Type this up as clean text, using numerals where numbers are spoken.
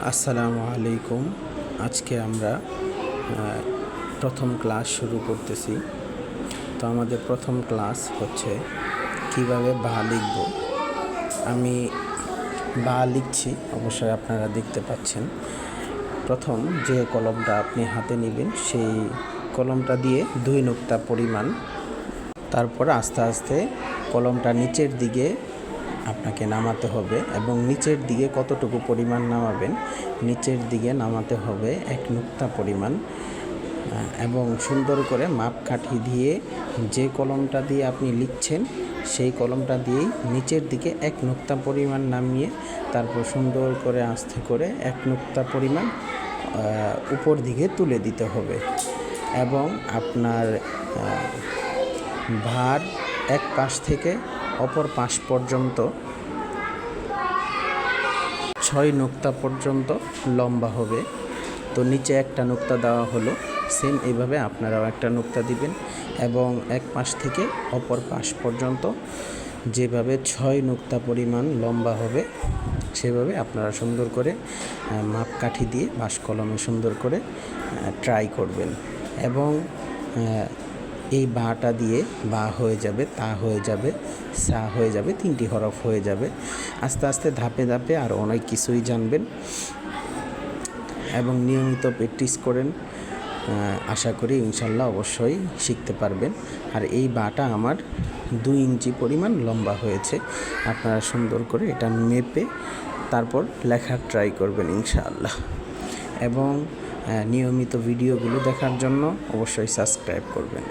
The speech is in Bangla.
আসসালামু আলাইকুম। আজকে আমরা প্রথম ক্লাস শুরু করতেছি। তো আমাদের প্রথম ক্লাস হচ্ছে কিভাবে বা লিখব। আমি বা লিখছি, অবশ্যই আপনারা দেখতে পাচ্ছেন। প্রথম যে কলমটা আপনি হাতে নেবেন সেই কলমটা দিয়ে 2 নুক্তা পরিমাণ, তারপর আস্তে আস্তে কলমটা নিচের দিকে আপনাকে নামাতে হবে এবং নিচের দিকে কতটুকু পরিমাণ নামাবেন, নিচের দিকে নামাতে হবে 1 নুক্তা পরিমাণ এবং সুন্দর করে মাপকাঠি দিয়ে যে কলমটা দিয়ে আপনি লিখছেন সেই কলমটা দিয়েই নিচের দিকে 1 নুক্তা পরিমাণ নামিয়ে তারপর সুন্দর করে আস্তে করে 1 নুক্তা পরিমাণ উপর দিকে তুলে দিতে হবে এবং আপনার ভার এক পাশ থেকে অপর পাশ পর্যন্ত 6 নুক্তা পর্যন্ত লম্বা হবে। তো নিচে একটা নুক্তা দেওয়া হলো, সেম এইভাবে আপনারাও একটা নুক্তা দিবেন এবং এক পাশ থেকে অপর পাশ পর্যন্ত যেভাবে 6 নুক্তা পরিমাণ লম্বা হবে সেভাবে আপনারা সুন্দর করে মাপকাঠি দিয়ে বাঁশ কলমে সুন্দর করে ট্রাই করবেন এবং এই বাটা দিয়ে বা হয়ে যাবে, তা হয়ে যাবে, সা হয়ে যাবে, 3টি হরফ হয়ে যাবে। আস্তে আস্তে ধাপে ধাপে আর অনেক কিছুই জানবেন এবং নিয়মিত প্র্যাকটিস করেন। আশা করি ইনশাল্লাহ অবশ্যই শিখতে পারবেন। আর এই বাটা আমার 2 ইঞ্চি পরিমাণ লম্বা হয়েছে। আপনারা সুন্দর করে এটা মেপে তারপর লেখার ট্রাই করবেন ইনশাআল্লাহ। এবং নিয়মিত ভিডিওগুলো দেখার জন্য অবশ্যই সাবস্ক্রাইব করবেন।